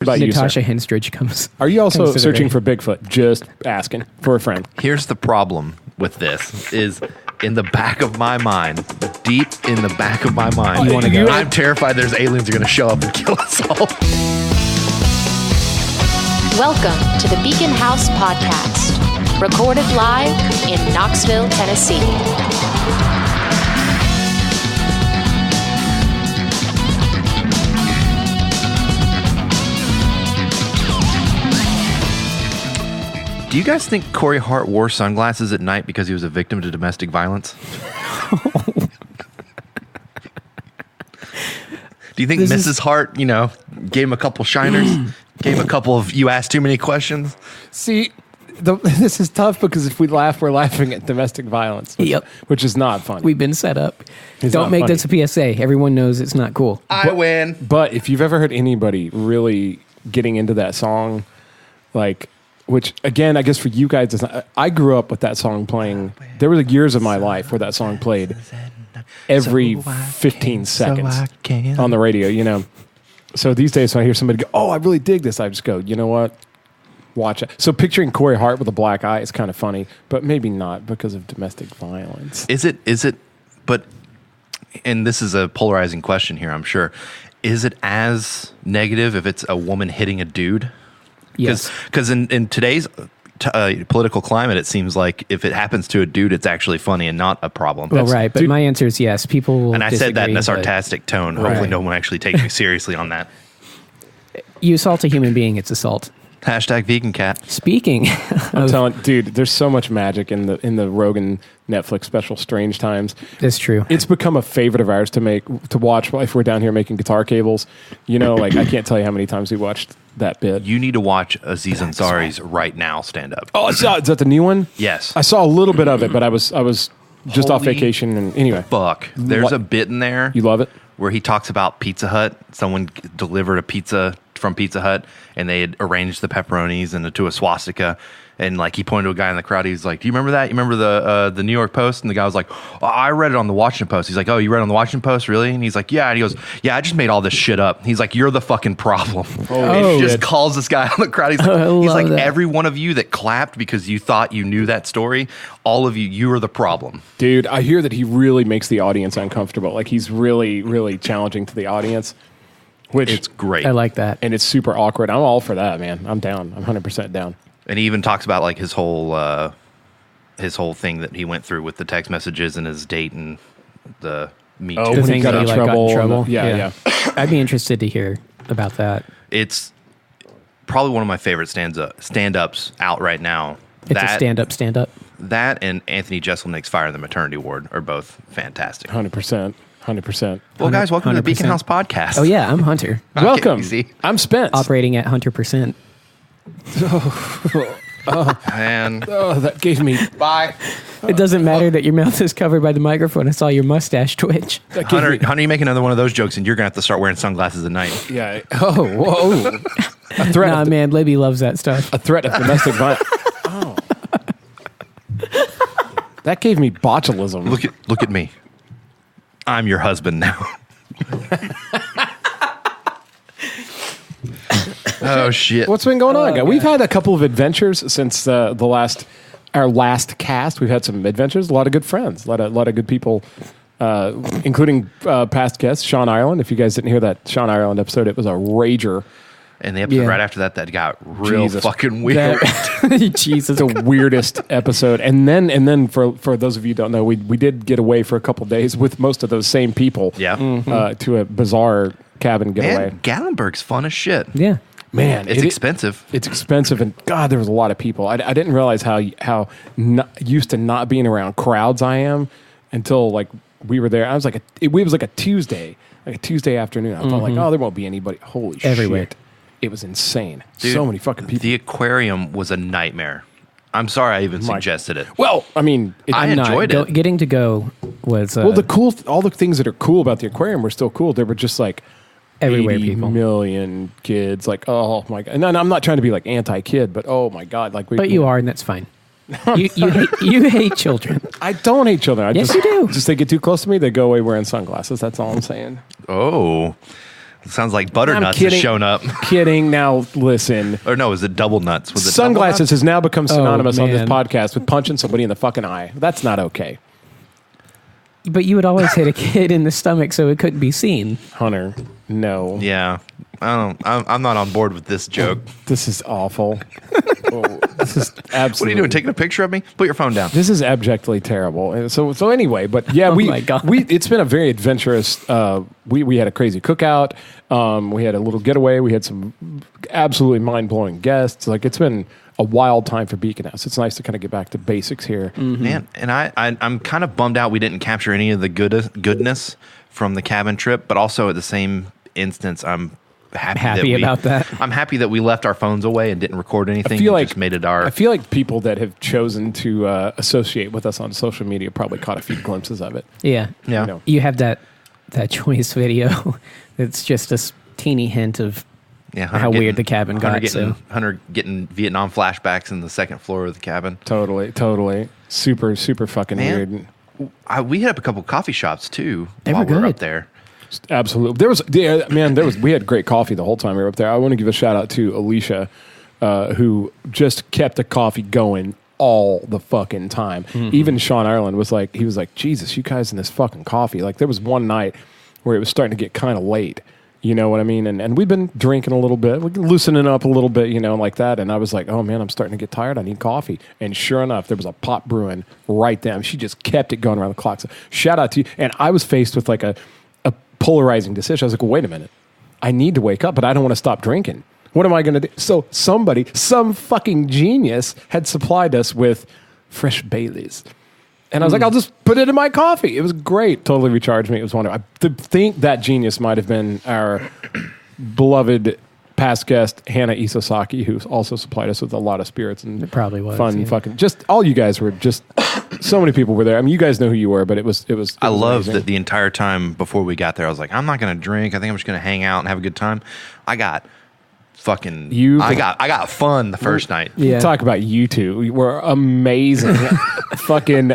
Natasha Henstridge comes. Are you also searching for Bigfoot? Just asking for a friend. Here's the problem with this is in the back of my mind, deep in the back of my mind, I'm terrified there's aliens are going to show up and kill us all. Welcome to the Beacon House Podcast, recorded live in Knoxville, Tennessee. Do you guys think Corey Hart wore sunglasses at night because he was a victim to domestic violence? Do you think Mrs. Hart, gave him a couple shiners, gave him a couple of you asked too many questions? See, this is tough because if we laugh, we're laughing at domestic violence, which is not funny. We've been set up. Don't make this a PSA. Everyone knows it's not cool. I win. But if you've ever heard anybody really getting into that song, which, again, I guess for you guys, I grew up with that song playing. There were years of my life where that song played every 15 seconds on the radio, So these days when I hear somebody go, oh, I really dig this, I just go, you know what? Watch it. So picturing Corey Hart with a black eye is kind of funny, but maybe not because of domestic violence. Is it, but, and this is a polarizing question here, I'm sure. Is it as negative if it's a woman hitting a dude? Yes. Because in today's political climate, it seems like if it happens to a dude, it's actually funny and not a problem. Well, right. But my answer is yes. People will and I said that in a sarcastic tone. Right. Hopefully no one actually takes me seriously on that. You assault a human being, it's assault. Hashtag vegan cat. Speaking I'm telling, dude, there's so much magic in the Rogan Netflix special, Strange Times. That's true. It's become a favorite of ours to watch if we're down here making guitar cables. I can't tell you how many times we watched that bit. You need to watch Aziz Ansari's Right Now stand up. Oh, is that the new one? Yes. I saw a little bit of it, but I was just off vacation, and anyway. Fuck. There's a bit in there. You love it? Where he talks about Pizza Hut. Someone delivered a pizza from Pizza Hut, and they had arranged the pepperonis into a swastika. And he pointed to a guy in the crowd. He's like, "Do you remember that? You remember the New York Post?" And the guy was like, "Oh, I read it on the Washington Post." He's like, "Oh, you read it on the Washington Post, really?" And he's like, "Yeah." And he goes, "Yeah, I just made all this shit up." He's like, "You're the fucking problem." And he just calls this guy on the crowd. He's like, "Every one of you that clapped because you thought you knew that story, all of you are the problem." Dude, I hear that he really makes the audience uncomfortable. He's really, really challenging to the audience. Which it's great. I like that. And it's super awkward. I'm all for that, man. I'm down. I'm 100% down. And he even talks about his whole thing that he went through with the text messages and his date and the Me Too. Oh, when he got in trouble. Yeah. I'd be interested to hear about that. It's probably one of my favorite stand-ups out right now. It's a stand-up. That and Anthony Jeselnik's Fire in the Maternity Ward are both fantastic. 100%. 100%. Well, guys, welcome to the Beacon House Podcast. Oh, yeah, I'm Hunter. Welcome. Okay, I'm Spence. Operating at 100%. Man. Oh, that gave me... Bye. It doesn't matter that your mouth is covered by the microphone. I saw your mustache twitch. Hunter, you make another one of those jokes, and you're going to have to start wearing sunglasses at night. Yeah. Oh, whoa. A threat. Nah, man, Libby loves that stuff. A threat of domestic violence. Oh. That gave me botulism. Look at me. I'm your husband now. Oh shit! What's been going on, guys? We've had a couple of adventures since our last cast. We've had some adventures. A lot of good friends. A lot of good people, including past guests Sean Ireland. If you guys didn't hear that Sean Ireland episode, it was a rager. And the episode right after that got real fucking weird. Jesus, the weirdest episode. And then for those of you who don't know, we did get away for a couple of days with most of those same people. Yeah, to a bizarre cabin getaway. Man, Gatlinburg's fun as shit. Yeah. Man, it's expensive. It's expensive, and God, there was a lot of people. I didn't realize how used to not being around crowds I am until we were there. I was it was like a Tuesday afternoon. I thought oh, there won't be anybody. Holy everywhere. Shit. It was insane. Dude, so many fucking people. The aquarium was a nightmare. I'm sorry I even suggested it. Well, I mean, I enjoyed it. Getting to go was well. All the things that are cool about the aquarium were still cool. They were just everywhere 80 people. million kids. Oh my God. And I'm not trying to be anti-kid, but oh my God. But you are, and that's fine. You hate children. I don't hate children. Yes, you do. Just they get too close to me, they go away wearing sunglasses. That's all I'm saying. Oh. Sounds like Butternuts has shown up. Kidding. Now listen. Or no, is it Double Nuts? Was it Sunglasses has now become synonymous on this man. podcast with punching somebody in the fucking eye. That's not okay. But you would always hit a kid in the stomach so it couldn't be seen. Hunter, no. Yeah. I'm not on board with this joke. This is awful. This is absolutely. What are you doing? Taking a picture of me? Put your phone down. This is abjectly terrible. And so anyway, but yeah, my God. it's been a very adventurous. We had a crazy cookout. We had a little getaway. We had some absolutely mind blowing guests. Like it's been a wild time for Beacon House. It's nice to kind of get back to basics here. Mm-hmm. Man, and I'm kind of bummed out we didn't capture any of the goodness from the cabin trip, but also at the same instance, I'm happy about that. I'm happy that we left our phones away and didn't record anything. Just made it our. I feel like people that have chosen to associate with us on social media probably caught a few glimpses of it. Yeah. Yeah. You know. You have that choice video. It's just a teeny hint of Yeah, how weird the cabin got. Hunter getting Vietnam flashbacks in the second floor of the cabin. Totally. Super fucking Man. weird. We hit up a couple coffee shops too They while were we were good. up there. Absolutely. We had great coffee the whole time we were up there. I want to give a shout out to Alicia, who just kept the coffee going all the fucking time. Mm-hmm. Even Sean Ireland was like, Jesus, you guys in this fucking coffee. Like there was one night where it was starting to get kind of late. You know what I mean? And we've been drinking a little bit, we're loosening up a little bit, like that. And I was like, oh man, I'm starting to get tired. I need coffee. And sure enough, there was a pot brewing right there. She just kept it going around the clock. So shout out to you. And I was faced with like a polarizing decision. I was like, well, wait a minute. I need to wake up, but I don't want to stop drinking. What am I going to do? So some fucking genius had supplied us with fresh Baileys. And I was like, I'll just put it in my coffee. It was great. Totally recharged me. It was wonderful. I think that genius might have been our beloved past guest, Hannah Isosaki, who also supplied us with a lot of spirits and It probably was, fun yeah. fucking. Just all you guys were just so many people were there. I mean, you guys know who you were, but it was. I love amazing. that the entire time before we got there, I was like, I'm not going to drink. I think I'm just going to hang out and have a good time. I got fucking. I got fun the first night. Yeah. Talk about you two. We were amazing. Fucking.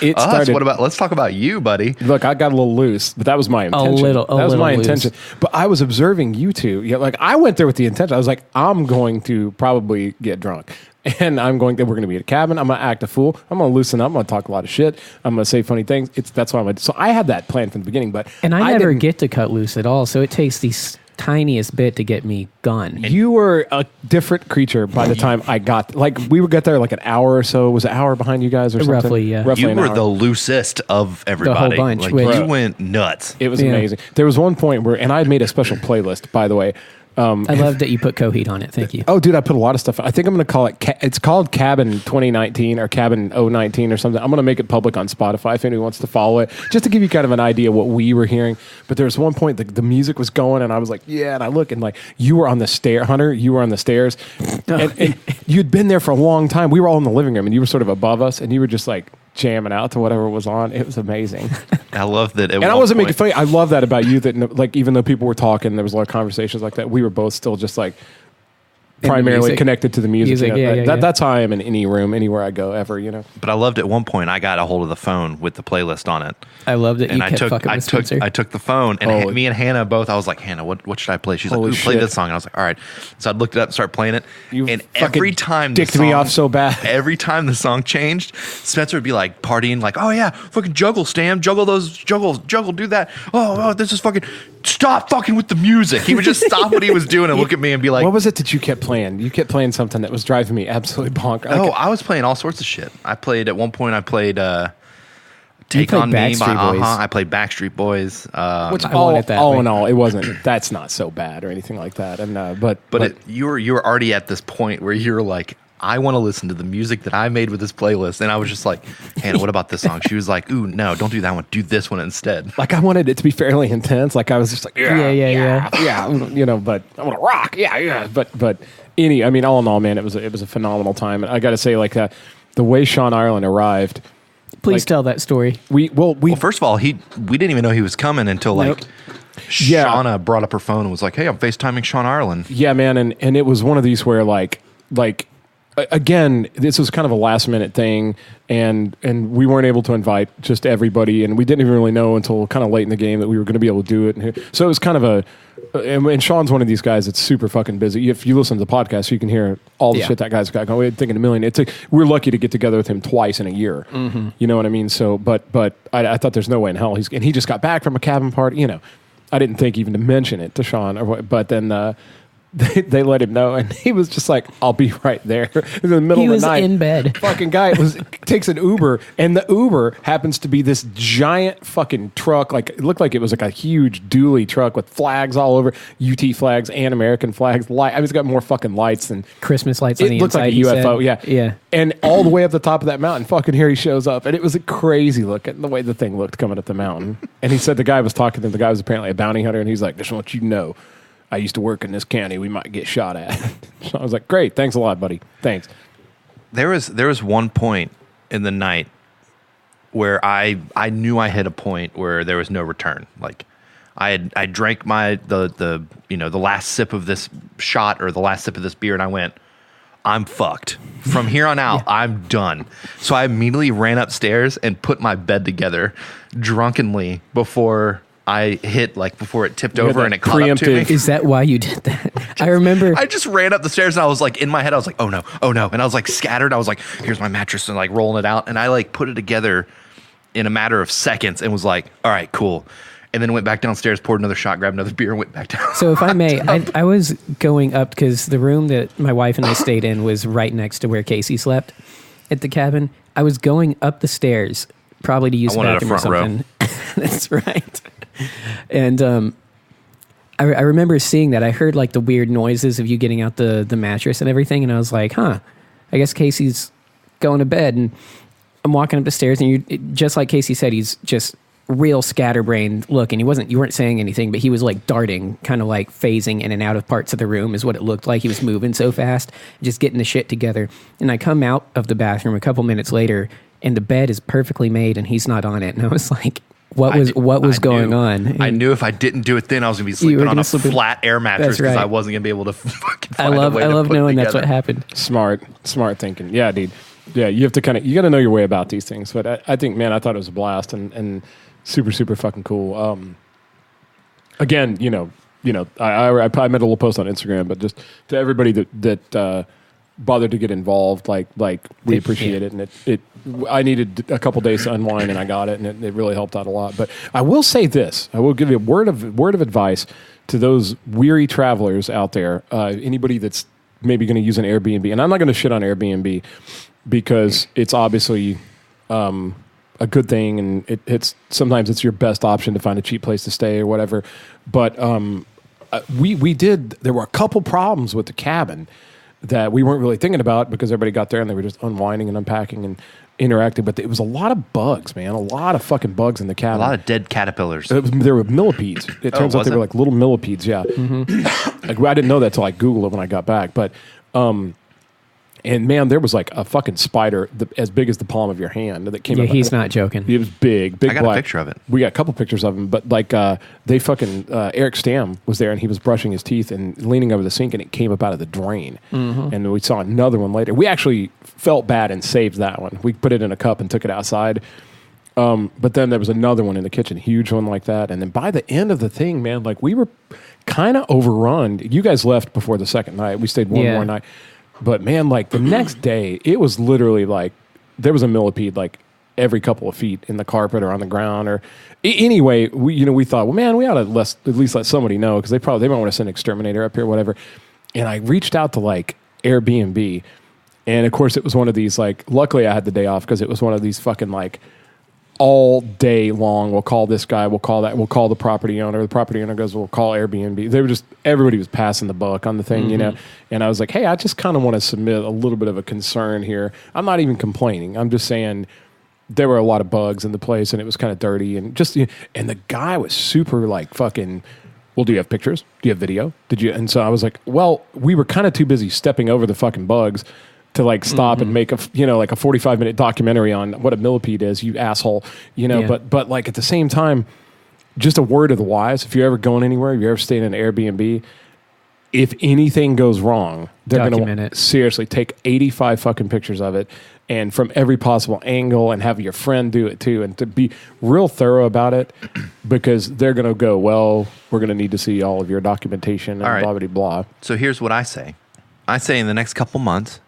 It started. Let's talk about you, buddy. Look, I got a little loose, but that was my intention. little that was my loose. intention. But I was observing you two. Yeah, like I went there with the intention. I was like, I'm going to probably get drunk. And we're going to be at a cabin. I'm going to act a fool. I'm going to loosen up. I'm going to talk a lot of shit. I'm going to say funny things. That's why I'm going to. So I had that plan from the beginning, but And I never didn't- get to cut loose at all, so it takes the tiniest bit to get me gone. You were a different creature by the time I got. Like we would get there like an hour or so. Was it an hour behind you guys or something? Roughly, yeah. You an were hour. the loosest of everybody. bunch, Like, which- you went nuts. It was Yeah. amazing. There was one point where, and I had made a special playlist, by the way. I love that you put Coheed on it. Thank you. Oh, dude, I put a lot of stuff. I think I'm going to call it. It's called Cabin 2019 or Cabin 019 or something. I'm going to make it public on Spotify if anyone wants to follow it, just to give you kind of an idea what we were hearing. But there was one point the music was going, and I was like, yeah. And I look, and like you were on the stair, Hunter. You were on the stairs, and you'd been there for a long time. We were all in the living room, and you were sort of above us, and you were just like jamming out to whatever was on. It was amazing. I love that. And I wasn't making fun. I love that about you. That like even though people were talking, there was a lot of conversations like that. We were both still just like primarily music. connected to the music. Yeah. That's how I am in any room, anywhere I go, ever. But I loved at one point I got a hold of the phone with the playlist on it. I love that you And kept fucking with Spencer. I took the phone and Oh. me and Hannah both. I was like, Hannah, what should I play? She's like, Holy ooh, play shit. this song. And I was like, all right. So I looked it up, and started playing it, You and fucking every time the dicked me song- off so bad. Every time the song changed, Spencer would be like partying, like, oh yeah, fucking juggle, Stam, juggle those, juggle, do that. Oh, this is fucking. Stop fucking with the music. He would just stop what he was doing and look at me and be like, What was it that you kept playing? You kept playing something that was driving me absolutely bonkers. oh, I was playing all sorts of shit. I played at one point. I played "Take played on Me" by Backstreet Boys. I played Backstreet Boys. which I want it that way. in all, it wasn't. That's not so bad or anything like that. And but you were already at this point where you were like, I want to listen to the music that I made with this playlist, and I was just like, Hannah, what about this song? She was like, ooh, no, don't do that one. Do this one instead. like I wanted it to be fairly intense. Like I was just like, Yeah. But I want to rock. Yeah. But I mean, all in all, man, it was a phenomenal time. And I got to say, like the way Sean Ireland arrived. Please like- tell that story. Well, first of all, we didn't even know he was coming until like Nope. Yeah. Shauna brought up her phone and was like, hey, I'm FaceTiming Sean Ireland. Yeah, man, and it was one of these where like again, this was kind of a last minute thing, and we weren't able to invite just everybody, and we didn't even really know until kind of late in the game that we were going to be able to do it. And so it was kind of and Sean's one of these guys that's super fucking busy. If you listen to the podcast, you can hear all the shit that guy's got going. We're thinking a million. We're lucky to get together with him twice in a year. Mm-hmm. You know what I mean? So, but I thought there's no way in hell and he just got back from a cabin party. You know, I didn't think even to mention it to Sean, but then. They let him know, and he was just like, "I'll be right there." In the middle of the night, he was in bed. Fucking guy takes an Uber, and the Uber happens to be this giant fucking truck. Like it looked like it was like a huge dually truck with flags all over, UT flags and American flags. I mean, it's got more fucking lights than Christmas lights. On the it looked inside, like a UFO. Yeah. And all the way up the top of that mountain, fucking here he shows up, and it was a crazy look at the way the thing looked coming up the mountain. And he said the guy was talking to him. The guy was apparently a bounty hunter, and he's like, "Just want you to know, I used to work in this county. We might get shot at." So I was like, "Great, thanks a lot, buddy. Thanks." There was one point in the night where I knew I hit a point where there was no return. Like I drank the last sip of this shot or the last sip of this beer, and I went, I'm fucked. From here on out, I'm done. So I immediately ran upstairs and put my bed together drunkenly before before it tipped over and it caught up to me. Is that why you did that? I remember. I just ran up the stairs and I was like, in my head, I was like, oh no. And I was like scattered. I was like, here's my mattress and like rolling it out. And I like put it together in a matter of seconds and was like, all right, cool. And then went back downstairs, poured another shot, grabbed another beer and went back down. So if I may, I was going up because the room that my wife and I stayed in was right next to where Casey slept at the cabin. I was going up the stairs probably to use the bathroom or something. That's right. And I remember seeing that. I heard like the weird noises of you getting out the mattress and everything, and I was like, I guess Casey's going to bed. And I'm walking up the stairs, and you just like Casey said, he's just real scatterbrained look, and you weren't saying anything, but he was like darting, kind of like phasing in and out of parts of the room is what it looked like. He was moving so fast, just getting the shit together. And I come out of the bathroom a couple minutes later, and the bed is perfectly made, and he's not on it. And I was like, what was going on? And I knew if I didn't do it then, I was going to be sleeping on a flat air mattress because I wasn't going to be able to fucking find a way to put it together. I love knowing that's what happened. Smart thinking. Yeah, dude. Yeah, you have to you got to know your way about these things. But I think, man, I thought it was a blast and super, super fucking cool. Again, I made a little post on Instagram, but just to everybody that bothered to get involved, like we appreciate it, and I needed a couple days to unwind, and I got it, and it really helped out a lot. But I will say this: I will give you a word of advice to those weary travelers out there. Anybody that's maybe going to use an Airbnb, and I'm not going to shit on Airbnb because it's obviously a good thing, and it's sometimes it's your best option to find a cheap place to stay or whatever. But there were a couple problems with the cabin that we weren't really thinking about because everybody got there and they were just unwinding and unpacking and interacting. But it was a lot of bugs, man. A lot of fucking bugs in the cabin. A lot of dead caterpillars. There were millipedes. It turns out they were like little millipedes, yeah. Mm-hmm. Like, I didn't know that till I Googled it when I got back. But and man, there was like a fucking spider as big as the palm of your hand that came up. Yeah, he's not joking. It was big I got black. a picture of it. We got a couple pictures of him, but like they fucking Eric Stam was there and he was brushing his teeth and leaning over the sink and it came up out of the drain. Mm-hmm. And we saw another one later. We actually felt bad and saved that one. We put it in a cup and took it outside. But then there was another one in the kitchen, huge one like that. And then by the end of the thing, man, like we were kind of overrun. You guys left before the second night. We stayed one more night. But man, like the next day, it was literally like there was a millipede like every couple of feet in the carpet or on the ground. Or anyway, we thought, well, man, we ought to at least let somebody know because they might want to send an exterminator up here, whatever. And I reached out to like Airbnb, and of course it was one of these like. Luckily, I had the day off because it was one of these fucking like all day long. We'll call this guy. We'll call that. We'll call the property owner. The property owner goes, we'll call Airbnb. They were just everybody was passing the buck on the thing, And I was like, hey, I just kind of want to submit a little bit of a concern here. I'm not even complaining. I'm just saying there were a lot of bugs in the place, and it was kind of dirty, and and the guy was super like fucking. Well, do you have pictures? Do you have video? Did you? And so I was like, well, we were kind of too busy stepping over the fucking bugs to like stop and make a 45-minute documentary on what a millipede is, you asshole, but like at the same time, just a word of the wise, if you're ever going anywhere, if you're ever staying in an Airbnb, if anything goes wrong, they're going to seriously take 85 fucking pictures of it, and from every possible angle, and have your friend do it too, and to be real thorough about it, because they're going to go, well, we're going to need to see all of your documentation and blah, blah, blah. So here's what I say. I say in the next couple months,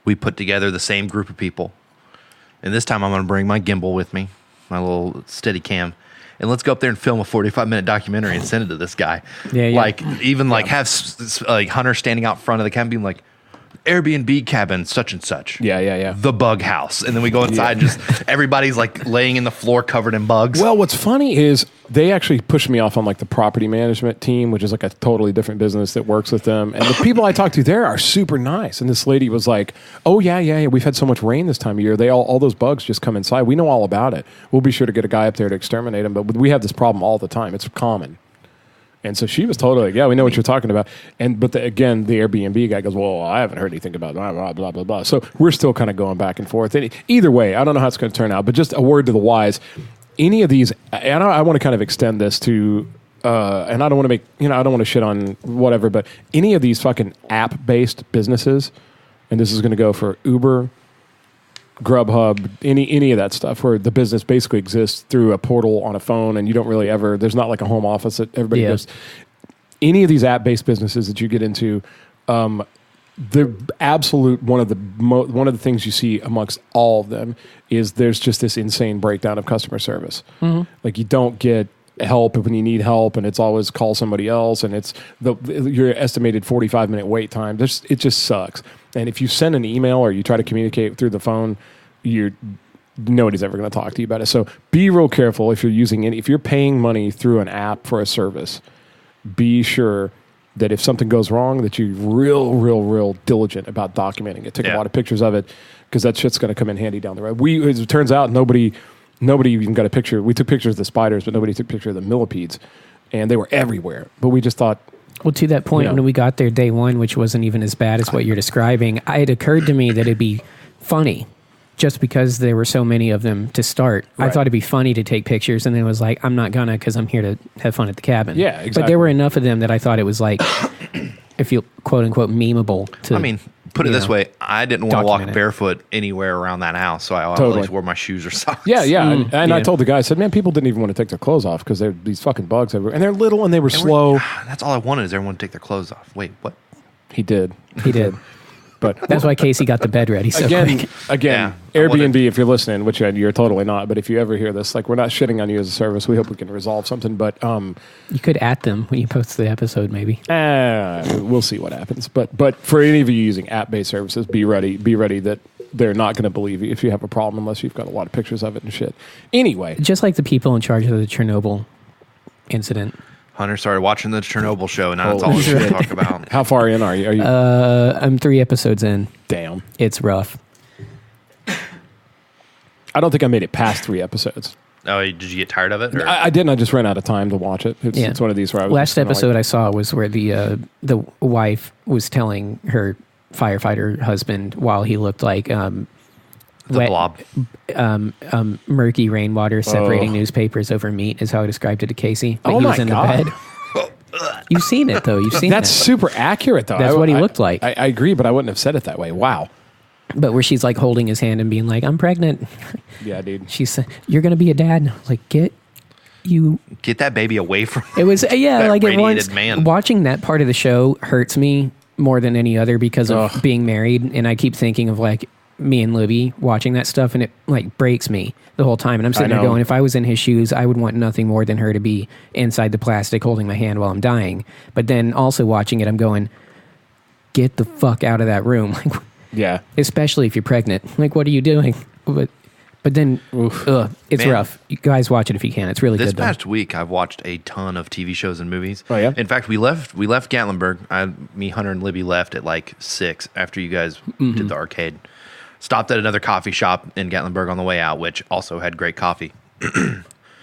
we put together the same group of people. And this time I'm going to bring my gimbal with me, my little Steadicam. And let's go up there and film a 45-minute documentary and send it to this guy. Yeah. Like, even like have like Hunter standing out front of the cabin being like, Airbnb cabin, such and such. Yeah. The bug house. And then we go inside, just everybody's like laying in the floor covered in bugs. Well, what's funny is they actually pushed me off on like the property management team, which is like a totally different business that works with them. And the people I talked to there are super nice. And this lady was like, oh, yeah. We've had so much rain this time of year. All those bugs just come inside. We know all about it. We'll be sure to get a guy up there to exterminate them. But we have this problem all the time. It's common. And so she was totally like, yeah, we know what you're talking about. But again, the Airbnb guy goes, well, I haven't heard anything about blah, blah, blah, blah, blah. So we're still kind of going back and forth. And either way, I don't know how it's going to turn out, but just a word to the wise. Any of these, and I want to kind of extend this to, and I don't want to make, I don't want to shit on whatever, but any of these fucking app-based businesses, and this is going to go for Uber, Grubhub, any of that stuff where the business basically exists through a portal on a phone, and you don't really ever, there's not like a home office that everybody goes. Any of these app-based businesses that you get into, the absolute one of the things you see amongst all of them is there's just this insane breakdown of customer service. Mm-hmm. Like you don't get help when you need help, and it's always call somebody else, and it's your estimated 45-minute wait time. It just sucks. And if you send an email or you try to communicate through the phone, nobody's ever going to talk to you about it. So be real careful if you're paying money through an app for a service. Be sure that if something goes wrong, that you're real diligent about documenting it. Take a lot of pictures of it, because that shit's going to come in handy down the road. As it turns out, nobody even got a picture. We took pictures of the spiders, but nobody took a picture of the millipedes, and they were everywhere. But we just thought, well, to that point, when we got there day one, which wasn't even as bad as what you're describing, it occurred to me that it'd be funny just because there were so many of them to start. Right. I thought it'd be funny to take pictures, and then it was like, I'm not gonna, because I'm here to have fun at the cabin. Yeah, exactly. But there were enough of them that I thought it was like, if you quote unquote memeable. Put it this way, I didn't want to walk barefoot anywhere around that house, so I always wore my shoes or socks. Yeah. And I told the guy, I said, man, people didn't even want to take their clothes off because there were these fucking bugs everywhere. And they're little and they were slow. That's all I wanted, is everyone to take their clothes off. Wait, what? He did. But that's why Casey got the bed ready so quick. Again, Airbnb, if you're listening, which you're totally not, but if you ever hear this, like, we're not shitting on you as a service. We hope we can resolve something. But you could at them when you post the episode, maybe. We'll see what happens. But for any of you using app-based services, be ready that they're not going to believe you if you have a problem unless you've got a lot of pictures of it and shit. Anyway. Just like the people in charge of the Chernobyl incident. Hunter started watching the Chernobyl show, and now that's all we're going to talk about. How far in are you? I'm 3 episodes in. Damn. It's rough. I don't think I made it past 3 episodes. Oh, did you get tired of it? I didn't. I just ran out of time to watch it. It's one of these where I was... Last episode I saw was where the wife was telling her firefighter husband, while he looked like... blob. Murky rainwater separating newspapers over meat is how I described it to Casey. But he was in the bed. You've seen it, though. That's super accurate, though. That's what he looked like. I agree, but I wouldn't have said it that way. Wow. But where she's like holding his hand and being like, I'm pregnant. Yeah, dude. She said, you're going to be a dad. And I was like, get that baby away from it. Was, that like radiated man. Watching that part of the show hurts me more than any other because of being married. And I keep thinking of like, me and Libby watching that stuff, and it like breaks me the whole time. And I'm sitting there going, if I was in his shoes, I would want nothing more than her to be inside the plastic holding my hand while I'm dying. But then also watching it, I'm going, get the fuck out of that room. Yeah. Especially if you're pregnant. Like, what are you doing? But then it's rough. You guys watch it if you can. It's really good. This past week, I've watched a ton of TV shows and movies. Oh, yeah? In fact, we left Gatlinburg. Me, Hunter, and Libby left at like 6 after you guys did the arcade. Stopped at another coffee shop in Gatlinburg on the way out, which also had great coffee.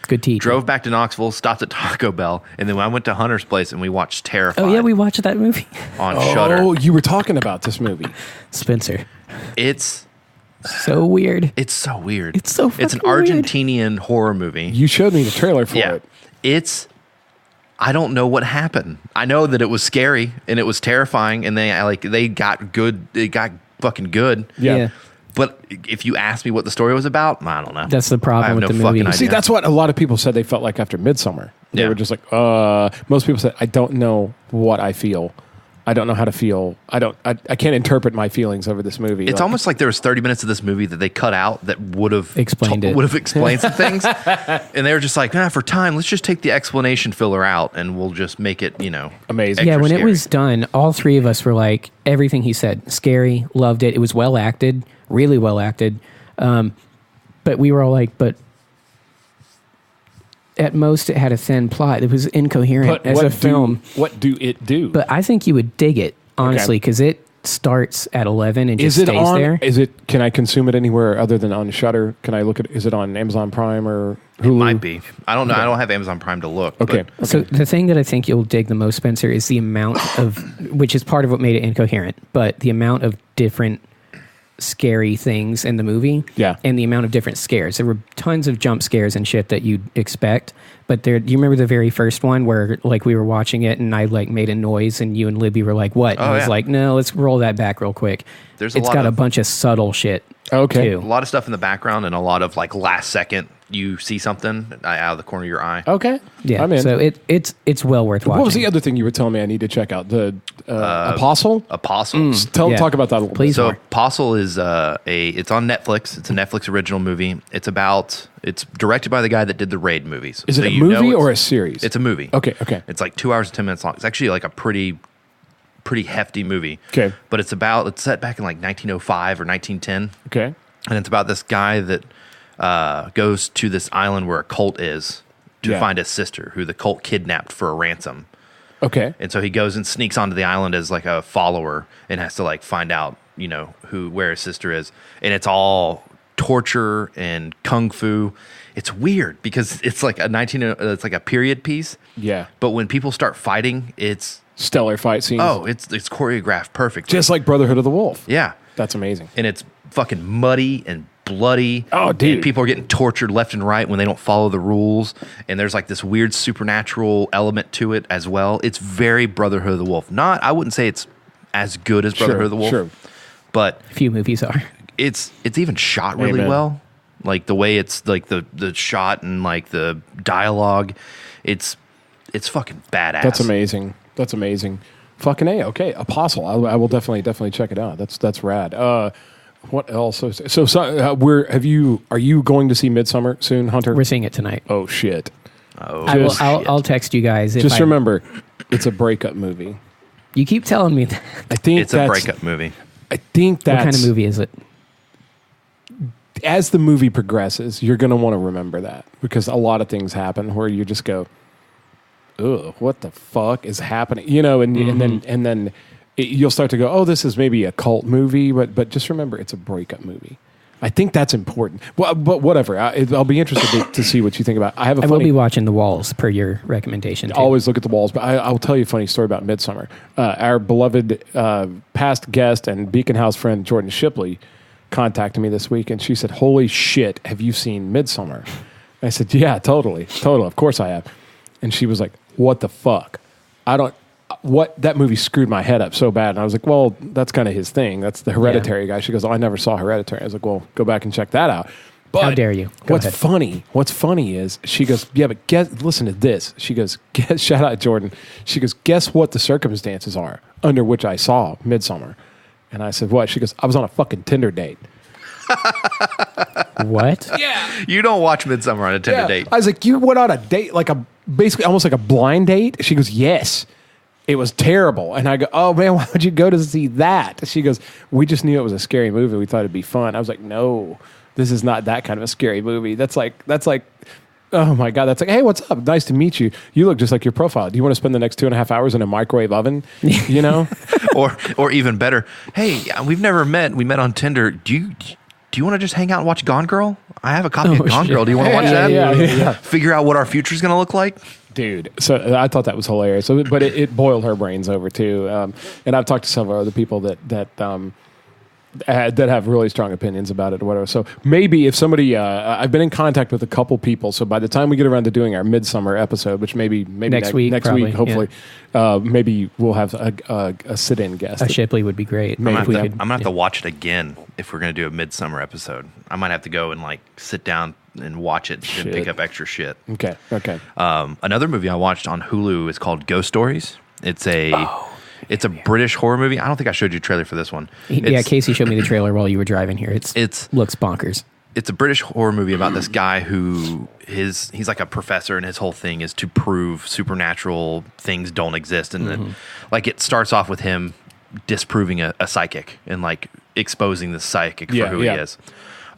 Good tea. Drove back to Knoxville, stopped at Taco Bell, and then I went to Hunter's place and we watched Terrified. Oh, yeah, we watched that movie. On Shudder. Oh, you were talking about this movie. Spencer. It's so weird. It's so weird. It's so fucking It's an Argentinian horror movie. You showed me the trailer for it. It's... I don't know what happened. I know that it was scary and it was terrifying, and they got good. It got fucking good. Yeah. But if you ask me what the story was about, I don't know. That's the problem with the movie. See, that's what a lot of people said they felt like after Midsommar. They were just like, most people said, I don't know what I feel. I don't know how to feel. I can't interpret my feelings over this movie. It's almost like there was 30 minutes of this movie that they cut out that would have explained some things. And they were just like, for time, let's just take the explanation filler out and we'll just make it, amazing. Yeah, when scary. it was done, all three of us were like, everything he said, scary, loved it. It was well acted, really well acted. But we were all like, but at most it had a thin plot. It was incoherent as a film. What do it do? But I think you would dig it, honestly, because it starts at 11 and just stays there. Can I consume it anywhere other than on Shudder? Can I look at, is it on Amazon Prime or Hulu? It might be. I don't know. I don't have Amazon Prime to look. Okay. So the thing that I think you'll dig the most, Spencer, is the amount of, which is part of what made it incoherent, but the amount of different scary things in the movie, and the amount of different scares. There were tons of jump scares and shit that you'd expect, but do you remember the very first one where like we were watching it and I like made a noise and you and Libby were like, what? And I was like, no, let's roll that back real quick. It's got a bunch of subtle shit. Too. A lot of stuff in the background and a lot of like last second you see something out of the corner of your eye. Okay. Yeah. I'm in. So it's well worth watching. What was the other thing you were telling me I need to check out? The Apostle? Apostle. Talk about that a little bit. So Apostle is it's on Netflix. It's a Netflix original movie. It's directed by the guy that did the Raid movies. Is it a movie or a series? It's a movie. Okay. It's like 2 hours and 10 minutes long. It's actually like a pretty hefty movie. Okay. But it's set back in like 1905 or 1910. Okay. And it's about this guy that goes to this island where a cult is to find his sister, who the cult kidnapped for a ransom. Okay. And so he goes and sneaks onto the island as like a follower and has to like find out, where his sister is. And it's all torture and kung fu. It's weird because it's like it's like a period piece. Yeah. But when people start fighting, it's stellar fight scenes. Oh, it's choreographed perfectly. Just like Brotherhood of the Wolf. Yeah. That's amazing. And it's fucking muddy and bloody. Oh, dude. And people are getting tortured left and right when they don't follow the rules. And there's like this weird supernatural element to it as well. It's very Brotherhood of the Wolf. I wouldn't say it's as good as Brotherhood of the Wolf. Sure. But a few movies are. It's even shot really well. Like the way it's like the shot and like the dialogue. It's fucking badass. That's amazing. Fucking A. Okay. Apostle. I will definitely check it out. That's rad. What else? Are you going to see Midsommar soon, Hunter? We're seeing it tonight. Oh shit. I'll text you guys. Just remember, it's a breakup movie. You keep telling me that. I think it's a breakup movie. I think that's... What kind of movie is it? As the movie progresses, you're going to want to remember that because a lot of things happen where you just go, ugh, what the fuck is happening? And then you'll start to go, oh, this is maybe a cult movie, but just remember, it's a breakup movie. I think that's important. Well, but whatever. I'll be interested to see what you think about it. I will be watching The Walls per your recommendation. Too. Always look at The Walls, but I'll tell you a funny story about Midsommar. Our beloved past guest and Beacon House friend Jordan Shipley contacted me this week, and she said, holy shit, have you seen Midsommar? I said, yeah, totally. Of course I have. And she was like, what the fuck? That movie screwed my head up so bad. And I was like, well, that's kind of his thing. That's the Hereditary guy. She goes, oh, I never saw Hereditary. I was like, well, go back and check that out. But how dare you? What's funny is she goes, yeah, but listen to this. She goes, shout out Jordan. She goes, guess what the circumstances are under which I saw Midsommar? And I said, what? She goes, I was on a fucking Tinder date. What? Yeah. You don't watch Midsommar on a Tinder date. I was like, you went on a date, basically almost like a blind date? She goes, yes. It was terrible. And I go, oh man, why would you go to see that? She goes, we just knew it was a scary movie. We thought it'd be fun. I was like, no, this is not that kind of a scary movie. That's like, oh my God. That's like, hey, what's up? Nice to meet you. You look just like your profile. Do you want to spend the next 2.5 hours in a microwave oven? You know? or even better, hey, we've never met. We met on Tinder. Do you want to just hang out and watch Gone Girl? I have a copy of Gone Girl. Do you want to watch that? Yeah. Figure out what our future's going to look like? Dude, so I thought that was hilarious. But it boiled her brains over too. And I've talked to several other people that that have really strong opinions about it or whatever. So maybe if somebody, I've been in contact with a couple people. So by the time we get around to doing our midsummer episode, which maybe next week, hopefully, maybe we'll have a sit-in guest. A Shipley would be great. I'm gonna have to watch it again if we're gonna do a midsummer episode. I might have to go and like sit down and watch it and pick up extra shit. Okay. Another movie I watched on Hulu is called Ghost Stories. It's a British horror movie. I don't think I showed you a trailer for this one. Casey showed me the trailer while you were driving here. It looks bonkers. It's a British horror movie about this guy who he's like a professor, and his whole thing is to prove supernatural things don't exist. And then, like, it starts off with him disproving a psychic and like exposing the psychic for who he is.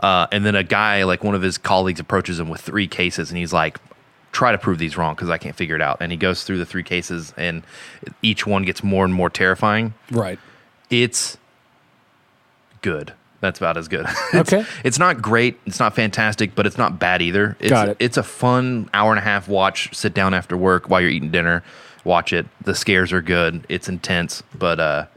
And then a guy, like one of his colleagues, approaches him with 3 cases, and he's like, try to prove these wrong because I can't figure it out. And he goes through the 3 cases, and each one gets more and more terrifying. Right. It's good. That's about as good. It's not great. It's not fantastic, but it's not bad either. Got it. It's a fun hour-and-a-half watch. Sit down after work while you're eating dinner. Watch it. The scares are good. It's intense, but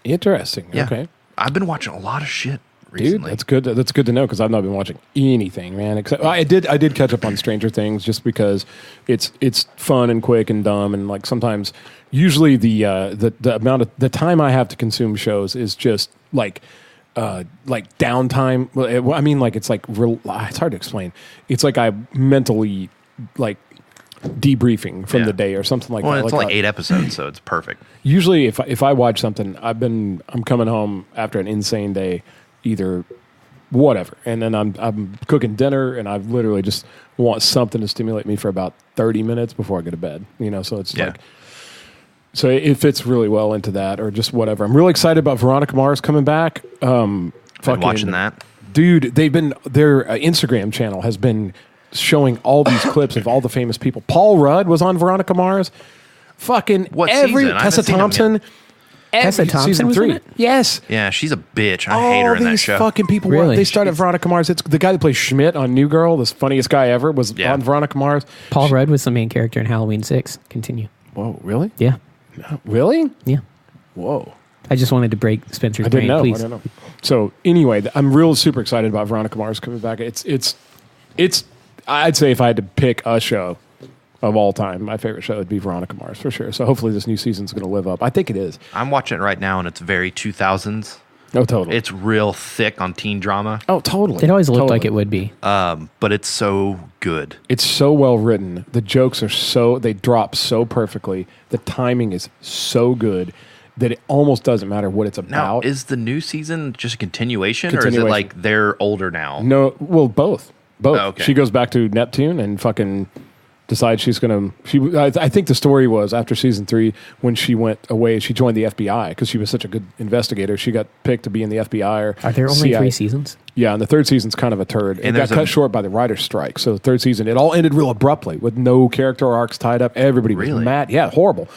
interesting. Yeah. Okay. I've been watching a lot of shit recently. Dude, that's good. That's good to know because I've not been watching anything, man. Except I did catch up on Stranger Things just because it's fun and quick and dumb, and like sometimes, usually the amount of the time I have to consume shows is just like downtime. Well, I mean, like it's like it's hard to explain. It's like I mentally like debriefing from the day or something like that. Well, it's only 8 episodes, so it's perfect. Usually, if I watch something, I'm coming home after an insane day, either whatever, and then I'm cooking dinner, and I literally just want something to stimulate me for about 30 minutes before I go to bed. So it's like. So it fits really well into that, or just whatever. I'm really excited about Veronica Mars coming back. Been watching that, dude. Their Instagram channel has been showing all these clips of all the famous people. Paul Rudd was on Veronica Mars. Fucking what every season? Tessa Thompson. Tessa Thompson season was 3. in it? Yes. Yeah, she's a bitch. I hate her in that show. All these fucking people. Really? They started Veronica Mars. It's the guy that plays Schmidt on New Girl, the funniest guy ever, was on Veronica Mars. Paul Rudd was the main character in Halloween 6. Continue. Whoa, really? Yeah. Really? Yeah. Whoa. I just wanted to break Spencer's brain, please. I didn't know. So anyway, I'm real super excited about Veronica Mars coming back. It's I'd say if I had to pick a show of all time, my favorite show would be Veronica Mars for sure. So hopefully this new season's going to live up. I think it is. I'm watching it right now, and it's very 2000s. Oh, totally. It's real thick on teen drama. Oh, totally. It always looked like it would be. But it's so good. It's so well written. The jokes are they drop so perfectly. The timing is so good that it almost doesn't matter what it's about. Now, is the new season just a continuation, or is it like they're older now? No, well, both. Oh, okay. She goes back to Neptune and fucking decides she's going to... I think the story was after season 3, when she went away, she joined the FBI because she was such a good investigator. She got picked to be in the FBI. Are there only CIA. 3 seasons? Yeah, and the 3rd season's kind of a turd. It got cut short by the writer's strike. So the 3rd season, it all ended real abruptly with no character arcs tied up. Everybody was mad. Yeah, horrible.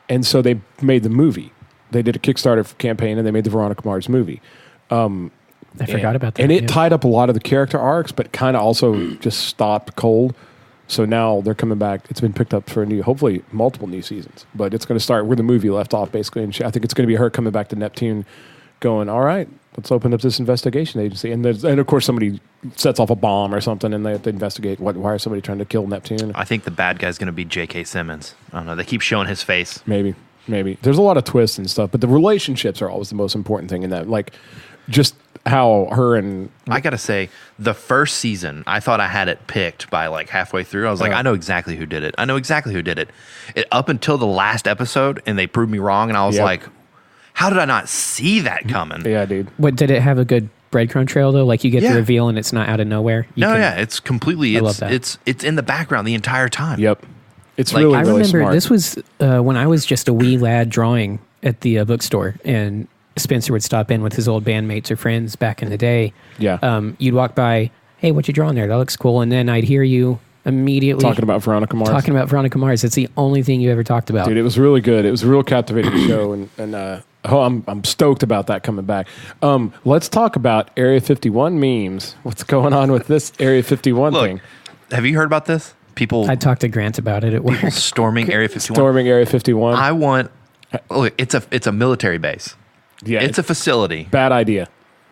And so they made the movie. They did a Kickstarter campaign, and they made the Veronica Mars movie. I forgot about that. And it tied up a lot of the character arcs, but kind of also just stopped cold. So now they're coming back. It's been picked up for hopefully multiple new seasons. But it's going to start where the movie left off, basically. And I think it's going to be her coming back to Neptune going, all right, let's open up this investigation agency. And of course, somebody sets off a bomb or something, and they have to investigate why is somebody trying to kill Neptune. I think the bad guy's going to be J.K. Simmons. I don't know. They keep showing his face. Maybe. There's a lot of twists and stuff, but the relationships are always the most important thing in that. Like, just how her and... I got to say, the first season, I thought I had it picked by like halfway through. I was like, I know exactly who did it. Up until the last episode, and they proved me wrong, and I was like, how did I not see that coming? Yeah, dude. What, did it have a good breadcrumb trail, though? Like, you get the reveal, and it's not out of nowhere? It's completely... I love that. It's in the background the entire time. Yep. It's like, really I remember smart. This was when I was just a wee lad drawing at the bookstore, and Spencer would stop in with his old bandmates or friends back in the day. Yeah. You'd walk by, hey, what you drawing there? That looks cool. And then I'd hear you immediately talking about Veronica Mars. It's the only thing you ever talked about. Dude, it was really good. It was a real captivating show, and I'm stoked about that coming back. Let's talk about Area 51 memes. What's going on with this Area 51 thing? Have you heard about this? I talked to Grant about it at work. Storming Area 51. Storming Area 51. Look, it's a military base. Yeah, it's a facility. Bad idea.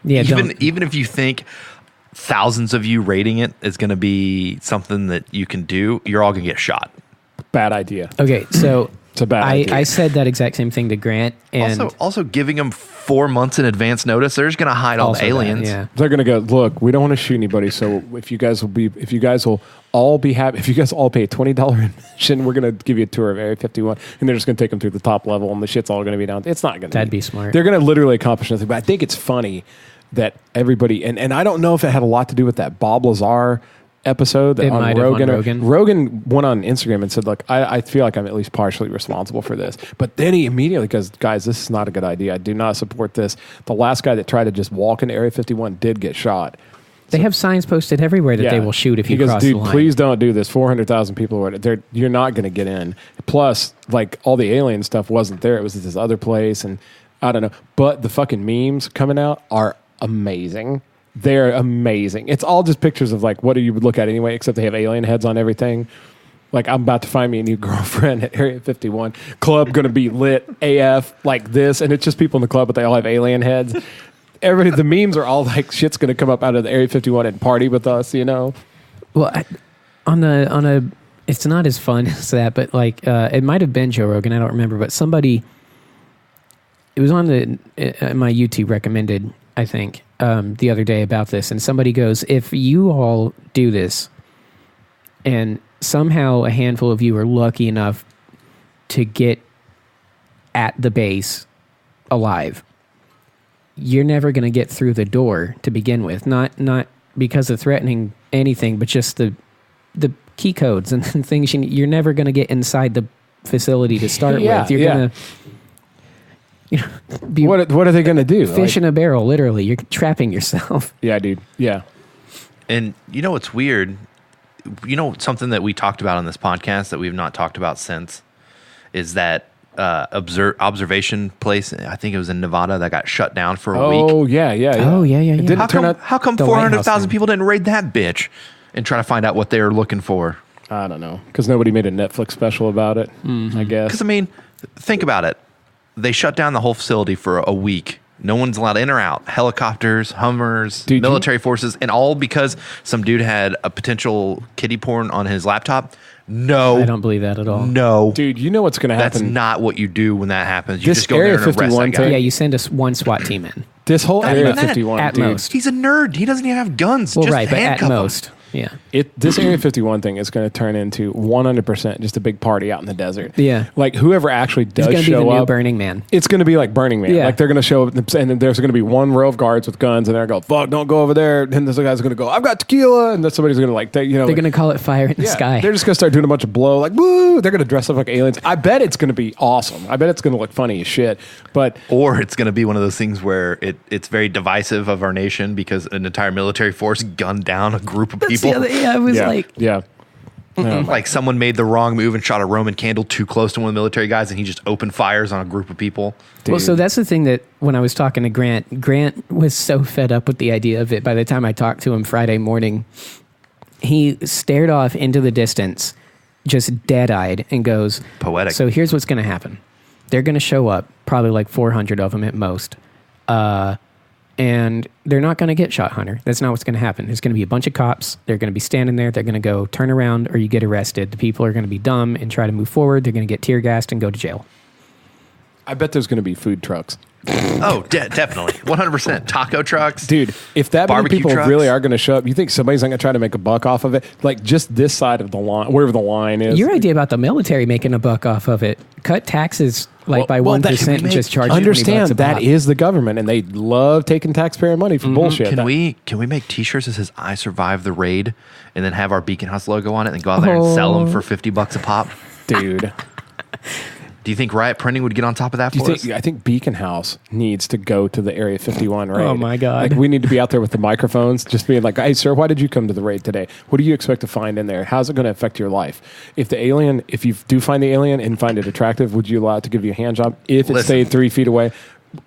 Yeah, even if you think thousands of you rating it is going to be something that you can do, you're all going to get shot. Bad idea. Okay, so it's a bad idea. I said that exact same thing to Grant, and also giving them 4 months in advance notice, they're just going to hide all the aliens. They're going to go, look, we don't want to shoot anybody, so if you guys will all be happy, if you guys all pay a $20 admission, we're going to give you a tour of Area 51, and they're just going to take them through the top level, and the shit's all going to be down. It's not going to. That'd be smart. They're going to literally accomplish nothing. But I think it's funny that everybody, and I don't know if it had a lot to do with that Bob Lazar episode that on Rogan. Rogan went on Instagram and said, look, I feel like I'm at least partially responsible for this. But then he immediately goes, guys, this is not a good idea. I do not support this. The last guy that tried to just walk into Area 51 did get shot. They have signs posted everywhere that they will shoot if you cross the line. Dude, please don't do this. 400,000 people, you're not going to get in. Plus, like, all the alien stuff wasn't there. It was at this other place, and I don't know. But the fucking memes coming out are amazing. They're amazing. It's all just pictures of like what you would look at anyway, except they have alien heads on everything. Like, I'm about to find me a new girlfriend at Area 51. Club going to be lit AF like this, and it's just people in the club, but they all have alien heads. Everybody, the memes are all like shit's going to come up out of the Area 51 and party with us, you know. Well, it's not as fun as that, but like it might have been Joe Rogan. I don't remember, but somebody. It was on my YouTube recommended, I think, the other day about this, and somebody goes, if you all do this and somehow a handful of you are lucky enough to get at the base alive, you're never going to get through the door to begin with. Not because of threatening anything, but just the key codes and things. You're never going to get inside the facility to start with. You're going to... what are they going to do? Fish in a barrel, literally. You're trapping yourself. Yeah, dude. Yeah. And you know what's weird? You know, something that we talked about on this podcast that we've not talked about since is that observation place. I think it was in Nevada that got shut down for a week. Oh, yeah. Oh, yeah. How come 400,000 people didn't raid that bitch and try to find out what they were looking for? I don't know. Because nobody made a Netflix special about it, I guess. Because, I mean, think about it. They shut down the whole facility for a week. No one's allowed in or out. Helicopters, Hummers, military forces, and all because some dude had a potential kiddie porn on his laptop. No. I don't believe that at all. No. Dude, you know what's going to happen. That's not what you do when that happens. You just go Area there and arrest that guy. Yeah, you send us one SWAT team in. This whole Area 51, at dude. most. He's a nerd. He doesn't even have guns. Well, just right, but at handcuff him. most. Yeah. This Area 51 thing is going to turn into 100% just a big party out in the desert. Yeah. Like, whoever actually does show up. It's going to be the new Burning Man. It's going to be like Burning Man. Yeah. Like, they're going to show up, and then there's going to be one row of guards with guns, and they're going to go, fuck, don't go over there. And this guy's going to go, I've got tequila. And then somebody's going to, like, they're going to call it fire in the sky. They're just going to start doing a bunch of blow, like, woo. They're going to dress up like aliens. I bet it's going to be awesome. I bet it's going to look funny as shit. Or it's going to be one of those things where it's very divisive of our nation because an entire military force gunned down a group of people. Like someone made the wrong move and shot a Roman candle too close to one of the military guys, and he just opened fires on a group of people. Dude. Well, so that's the thing that when I was talking to Grant was so fed up with the idea of it. By the time I talked to him Friday morning, he stared off into the distance, just dead-eyed, and goes, poetic. So here's what's going to happen. They're going to show up, probably like 400 of them at most. And they're not going to get shot, Hunter. That's not what's going to happen. There's going to be a bunch of cops. They're going to be standing there. They're going to go turn around or you get arrested. The people are going to be dumb and try to move forward. They're going to get tear gassed and go to jail. I bet there's going to be food trucks. Oh, definitely. 100%. Taco trucks. Dude, if that many people trucks. really are going to show up, you think somebody's not going to try to make a buck off of it? Like, just this side of the line, wherever the line is. Your idea about the military making a buck off of it, cut taxes by 1% and just charge understand that is the government, and they love taking taxpayer money for bullshit. Can we make T-shirts that says "I survived the raid" and then have our Beacon House logo on it and go out there and sell them for $50 a pop, dude? Do you think Riot Printing would get on top of that for us? I think Beacon House needs to go to the Area 51 raid. Oh, my God. Like, we need to be out there with the microphones, just being like, hey, sir, why did you come to the raid today? What do you expect to find in there? How's it going to affect your life? If you do find the alien and find it attractive, would you allow it to give you a hand job? If it stayed 3 feet away,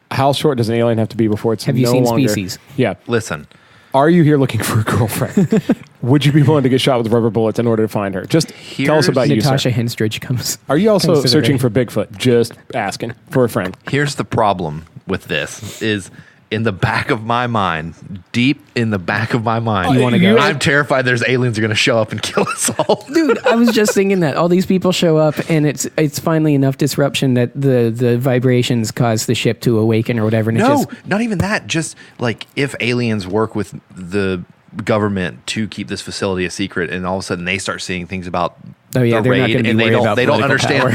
how short does an alien have to be before it's no longer? Have you seen Species? Yeah. Listen. Are you here looking for a girlfriend? Would you be willing to get shot with rubber bullets in order to find her? Just tell us about Natasha you, sir. Henstridge comes. Are you also searching for Bigfoot? Just asking for a friend. Here's the problem with this is in the back of my mind, deep in the back of my mind, You wanna go? I'm terrified there's aliens are going to show up and kill us all. Dude, I was just thinking that all these people show up, and it's finally enough disruption that the vibrations cause the ship to awaken or whatever. And No, not even that. Just like if aliens work with the government to keep this facility a secret, and all of a sudden they start seeing things about Oh yeah, the they're not raid, going to and be worried about they don't political understand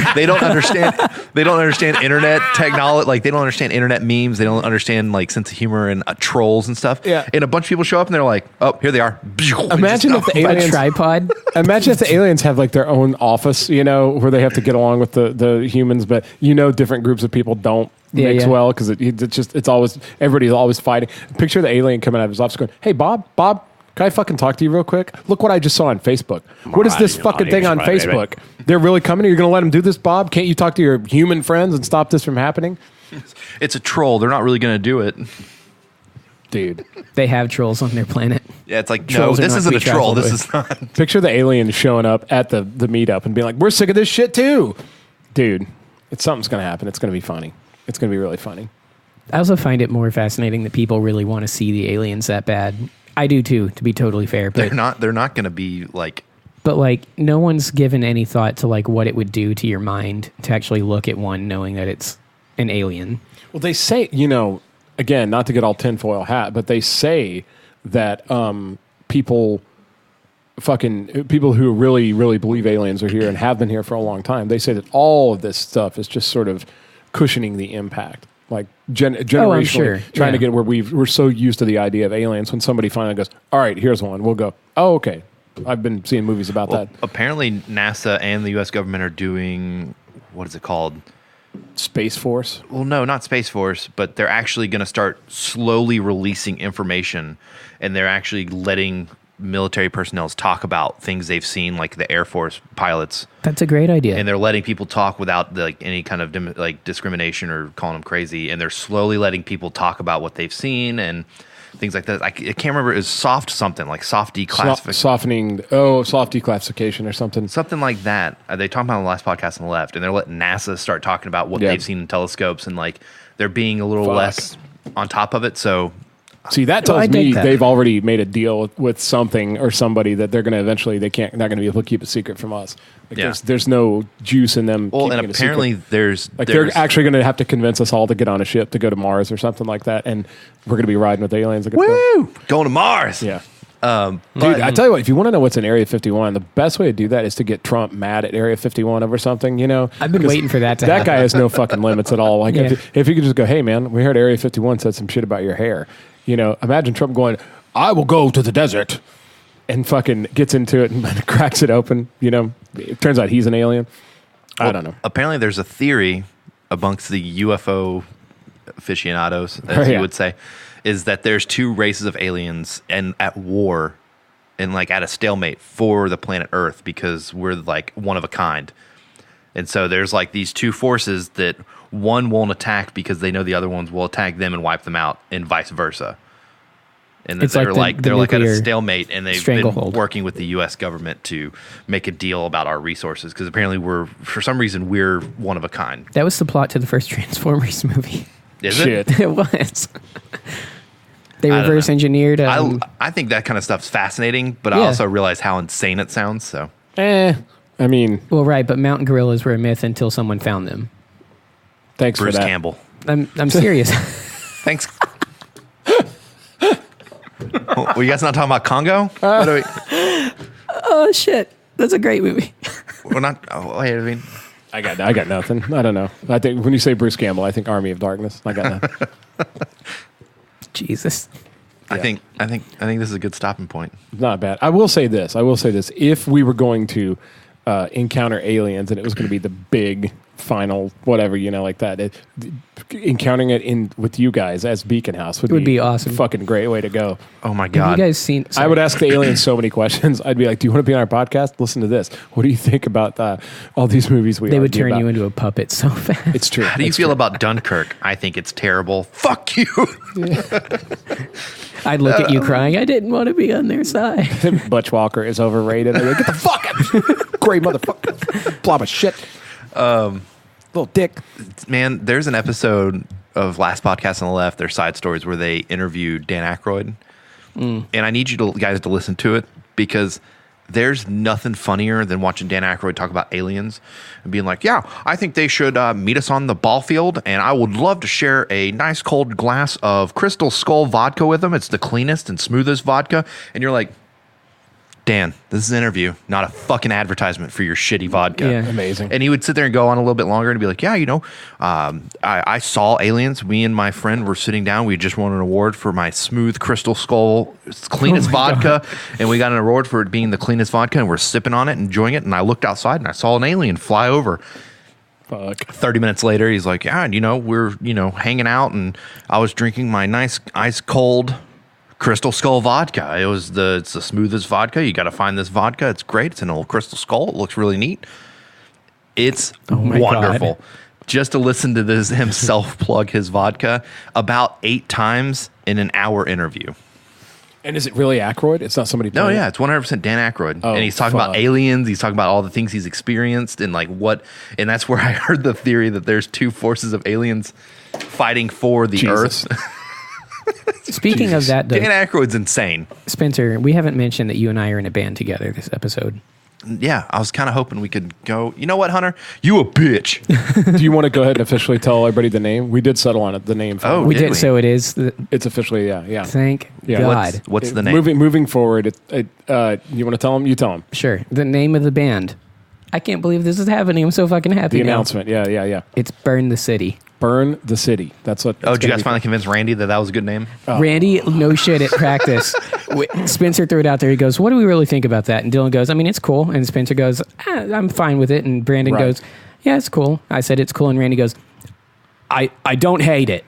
power. they don't understand internet technology, like they don't understand internet memes, they don't understand like sense of humor and trolls and stuff. Yeah. And a bunch of people show up and they're like, oh, here they are. Imagine if the A aliens tripod. Imagine if the aliens have like their own office, you know, where they have to get along with the humans, but different groups of people don't mix well because it's always everybody's always fighting. Picture the alien coming out of his office going, "Hey, Bob, can I fucking talk to you real quick? Look what I just saw on Facebook. What is this fucking thing on Facebook? They're really coming? You're going to let them do this, Bob? Can't you talk to your human friends and stop this from happening?" It's a troll. They're not really going to do it. Dude. They have trolls on their planet. Yeah, it's like, Trolls no, are this not isn't to a be troll. trifled This with. is not. Picture the aliens showing up at the meetup and being like, "We're sick of this shit too." Dude, something's going to happen. It's going to be funny. It's going to be really funny. I also find it more fascinating that people really want to see the aliens that bad. I do too, to be totally fair. But They're not going to be like. But like, no one's given any thought to like what it would do to your mind to actually look at one knowing that it's an alien. Well, they say, again, not to get all tinfoil hat, but they say that people who really, really believe aliens are here and have been here for a long time, they say that all of this stuff is just sort of cushioning the impact. Like generationally, sure. trying to get where we're so used to the idea of aliens. When somebody finally goes, "All right, here's one," we'll go, "Oh, okay." I've been seeing movies about that. Apparently, NASA and the U.S. government are doing, what is it called? Space Force. Well, no, not Space Force, but they're actually going to start slowly releasing information, and they're actually letting military personnel talk about things they've seen, like the Air Force pilots. That's a great idea. And they're letting people talk without like any kind of discrimination or calling them crazy. And they're slowly letting people talk about what they've seen and things like that. I can't remember. It was soft declassification. Soft declassification or something. Something like that. They talked about on the last podcast on the left, and they're letting NASA start talking about what they've seen in telescopes, and like they're being a little less on top of it. So see, that tells me they've already made a deal with something or somebody that they're going to eventually not going to be able to keep a secret from us. Like there's no juice in them. Well, and apparently there's they're actually going to have to convince us all to get on a ship to go to Mars or something like that, and we're going to be riding with aliens. Woo! Going to Mars. Yeah. Dude, I tell you what, if you want to know what's in Area 51, the best way to do that is to get Trump mad at Area 51 over something, I've been waiting for that to happen. That guy has no fucking limits at all. Like, if you could just go, "Hey, man, we heard Area 51 said some shit about your hair." Imagine Trump going, "I will go to the desert," and fucking gets into it and cracks it open. It turns out he's an alien. I don't know. Apparently, there's a theory amongst the UFO aficionados, as you would say, is that there's two races of aliens and at war and like at a stalemate for the planet Earth because we're like one of a kind. And so there's like these two forces that one won't attack because they know the other ones will attack them and wipe them out, and vice versa. And It's they're like they're like at a nuclear stalemate, and they've been stranglehold. working with the U.S. government to make a deal about our resources because apparently for some reason we're one of a kind. That was the plot to the first Transformers movie. Is Shit. it? It was. They reverse engineered. I think that kind of stuff's fascinating, but I also realize how insane it sounds. So, I mean, well, right, but mountain gorillas were a myth until someone found them. Thanks Bruce for that. Campbell. I'm serious. Thanks. Well, you guys not talking about Congo? What do we? Oh shit, that's a great movie. We're not. Oh, wait, I mean, I got nothing. I don't know. I think when you say Bruce Campbell, I think Army of Darkness. I got nothing. Jesus. I think this is a good stopping point. Not bad. I will say this. If we were going to encounter aliens and it was going to be the big final whatever, like that, encountering it with you guys as Beacon House would be awesome. Fucking great way to go. Oh my God. Have you guys seen? I would ask the aliens so many questions. I'd be like, "Do you want to be on our podcast? Listen to this. What do you think about all these movies we They would argue turn about?" you into a puppet so fast. It's true. How do you feel about Dunkirk? I think it's terrible. Fuck you. I'd look at you crying. I didn't want to be on their side. Butch Walker is overrated. Like, get the fuck out. Great motherfucker. Blob of shit. Little dick. Man, there's an episode of Last Podcast on the Left, their side stories where they interviewed Dan Aykroyd. And I need you guys to listen to it because there's nothing funnier than watching Dan Aykroyd talk about aliens and being like, yeah, I think they should meet us on the ball field, and I would love to share a nice cold glass of Crystal Skull vodka with them. It's the cleanest and smoothest vodka. And you're like, Dan, this is an interview, not a fucking advertisement for your shitty vodka. Yeah. Amazing. And he would sit there and go on a little bit longer and be like, yeah, I saw aliens. Me and my friend were sitting down. We just won an award for my smooth Crystal Skull, cleanest vodka. God. And we got an award for it being the cleanest vodka. And we're sipping on it, enjoying it. And I looked outside and I saw an alien fly over. Fuck. 30 minutes later, he's like, yeah, we're, hanging out. And I was drinking my nice ice cold Crystal Skull vodka. It's the smoothest vodka. You got to find this vodka. It's great. It's an old Crystal Skull. It looks really neat. It's wonderful. God. Just to listen to him self-plug his vodka about 8 times in an hour interview. And is it really Aykroyd? It's not somebody playing? No, yeah, it's 100% Dan Aykroyd. And he's talking about aliens. He's talking about all the things he's experienced and and that's where I heard the theory that there's 2 forces of aliens fighting for the Earth. Speaking of that, though, Dan Aykroyd's insane. Spencer, we haven't mentioned that you and I are in a band together this episode. Yeah, I was kind of hoping we could go, you know what, Hunter? You a bitch. Do you want to go ahead and officially tell everybody the name? We did settle on it, the name. Oh, we did. So it is. It's officially, yeah. Thank God. What's the name? Moving forward, you want to tell them? You tell them. Sure. The name of the band. I can't believe this is happening. I'm so fucking happy. The announcement. Yeah. It's Burn the City. Burn the City. That's what. Oh, did you guys finally convince Randy that was a good name? Oh. Randy, no shit at practice. Spencer threw it out there. He goes, "What do we really think about that?" And Dylan goes, "I mean, it's cool." And Spencer goes, "I'm fine with it." And Brandon goes, "Yeah, it's cool." I said, "It's cool." And Randy goes, "I don't hate it."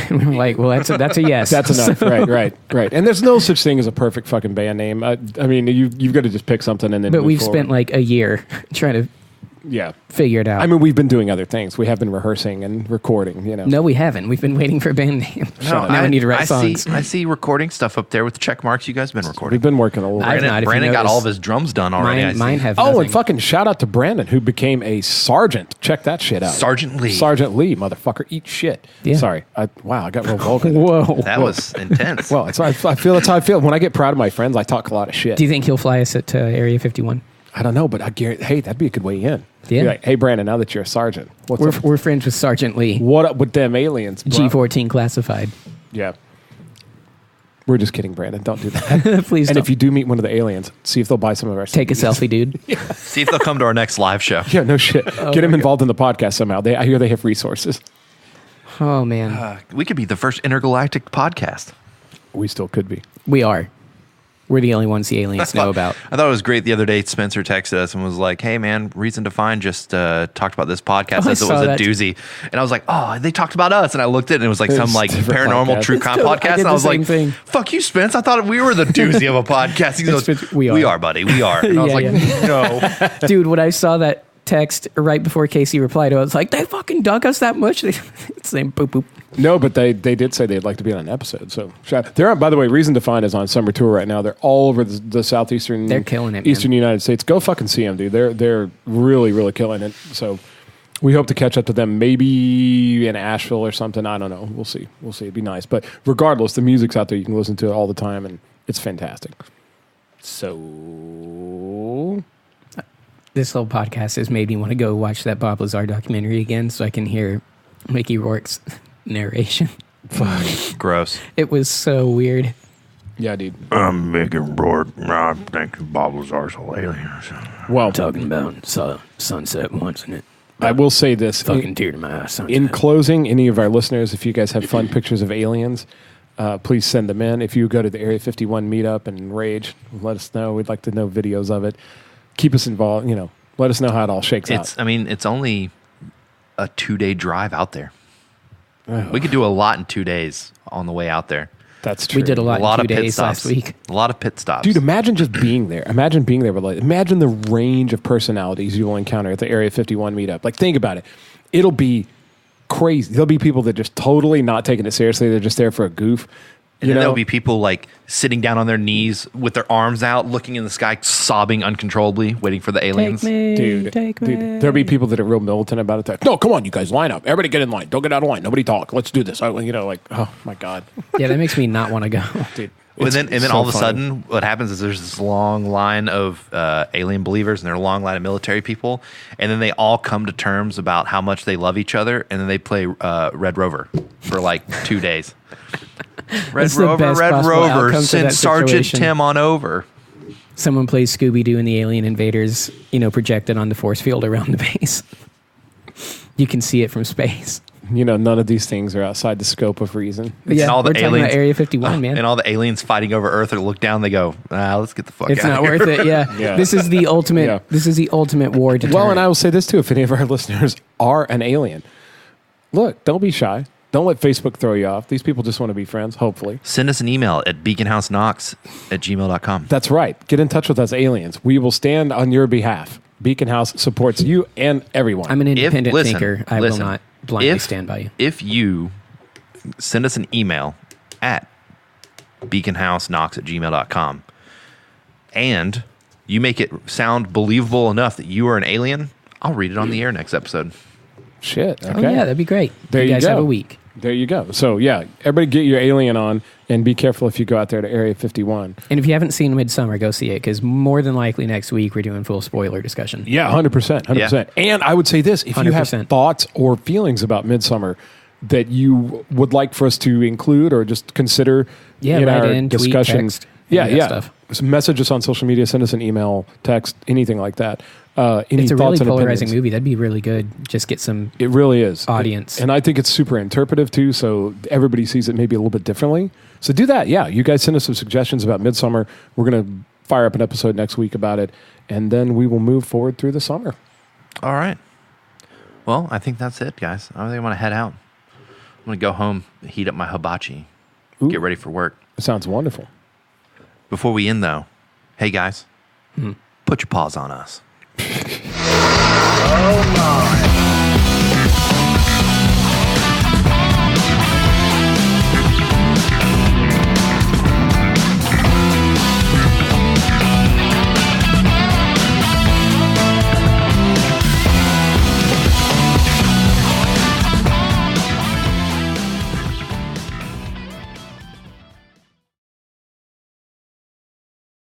And we're like, "Well, that's a yes." That's enough. Right. And there's no such thing as a perfect fucking band name. I mean, you've got to just pick something and then. But we've forward. spent like a year trying to. Yeah. Figure it out. I mean, we've been doing other things. We have been rehearsing and recording, No, we haven't. We've been waiting for a band name. Now I need to write songs. I see recording stuff up there with the check marks. You guys have been recording. We've been working a little bit. Brandon got all of his drums done already. Mine have nothing. Oh, and fucking shout out to Brandon, who became a sergeant. Check that shit out. Sergeant Lee, motherfucker. Eat shit. Yeah. Sorry. I got real vulgar. Whoa. That was intense. Well, I feel that's how I feel. When I get proud of my friends, I talk a lot of shit. Do you think he'll fly us to Area 51? I don't know, but I guarantee, hey, that'd be a good way in. Yeah. Like, hey, Brandon, now that you're a sergeant, we're friends with Sergeant Lee. What up with them aliens, bro? G14 classified. Yeah. We're just kidding, Brandon. Don't do that. Please And don't. if you do meet one of the aliens, see if they'll buy some of our Take CDs. a selfie, dude. Yeah. See if they'll come to our next live show. Yeah, no shit. Get him involved in the podcast somehow. I hear they have resources. Oh, man. We could be the first intergalactic podcast. We still could be. We are. We're the only ones the aliens know about. I thought it was great the other day. Spencer texted us and was like, "Hey, man, Reason to Find just talked about this podcast as it was a doozy." And I was like, "Oh, they talked about us." And I looked at it and it was like some like paranormal true crime podcast. And I was like, "Fuck you, Spence. I thought we were the doozy of a podcast." He goes, "We are, buddy. We are." And I was no. Dude, when I saw that text right before Casey replied, I was like, "They fucking dug us that much?" It's saying boop boop. No, but they did say they'd like to be on an episode. So they're on, by the way, Reason to Find is on summer tour right now. They're all over the southeastern. They're killing it, Eastern man. United States. Go fucking see them, dude. They're really, really killing it. So we hope to catch up to them maybe in Asheville or something. I don't know. We'll see. It'd be nice. But regardless, the music's out there. You can listen to it all the time, and it's fantastic. So this whole podcast has made me want to go watch that Bob Lazar documentary again so I can hear Mickey Rourke's narration. Fuck. Gross. It was so weird. Yeah, dude. I'm Mickey Rourke. I think Bob Lazar's hilarious. Well, talking about sunset once in it. I will say this. Fucking tear to my eye. In closing, any of our listeners, if you guys have fun pictures of aliens, please send them in. If you go to the Area 51 meetup and rage, let us know. We'd like to know videos of it. Keep us involved. Let us know how it all shakes out. I mean, it's only a 2-day drive out there. Oh. We could do a lot in 2 days on the way out there. That's true. We did a lot in 2 days last week. A lot of pit stops. Dude, imagine just being there. Imagine being there. Imagine the range of personalities you will encounter at the Area 51 meetup. Like, think about it. It'll be crazy. There'll be people that just totally not taking it seriously. They're just there for a goof. And then there'll be people like sitting down on their knees with their arms out, looking in the sky, sobbing uncontrollably, waiting for the aliens. Dude, there'll be people that are real militant about it. No, come on, you guys, line up. Everybody get in line. Don't get out of line. Nobody talk. Let's do this. Oh my God. Yeah, that makes me not want to go. Dude. And then so all of a sudden, what happens is there's this long line of alien believers and there's a long line of military people, and then they all come to terms about how much they love each other, and then they play Red Rover for like 2 days. Red Rover, send Sergeant Tim on over. Someone plays Scooby-Doo and the alien invaders, projected on the force field around the base. You can see it from space. None of these things are outside the scope of reason. Yeah, and all the we're talking about Area 51, man. And all the aliens fighting over Earth or look down, they go, let's get the fuck out of here. It's not worth it, yeah. This is the ultimate war deterrent. Well, and I will say this too, if any of our listeners are an alien, look, don't be shy. Don't let Facebook throw you off. These people just want to be friends, hopefully. Send us an email at beaconhouseknox@gmail.com. That's right. Get in touch with us, aliens. We will stand on your behalf. Beacon House supports you and everyone. I'm an independent thinker. I will not blindly stand by you. If you send us an email at beaconhouseknox@gmail.com and you make it sound believable enough that you are an alien, I'll read it on the air next episode. Shit. Okay. Oh, yeah, that'd be great. There you guys go. have a week. There you go. So, yeah, everybody get your alien on and be careful if you go out there to Area 51. And if you haven't seen Midsommar, go see it because more than likely next week we're doing full spoiler discussion. Yeah, 100%. 100%. Yeah. And I would say this, if 100%. You have thoughts or feelings about Midsommar that you would like for us to include or just consider in our discussion. Tweet, text, stuff. So message us on social media, send us an email, text, anything like that. It's a really polarizing movie. That'd be really good. Just get some. It really is audience, and I think it's super interpretive too. So everybody sees it maybe a little bit differently. So do that. Yeah, you guys send us some suggestions about Midsommar. We're gonna fire up an episode next week about it, and then we will move forward through the summer. All right. Well, I think that's it, guys. I think I'm gonna head out. I'm gonna go home, heat up my hibachi, get ready for work. It sounds wonderful. Before we end, though, hey guys, put your paws on us. Oh my.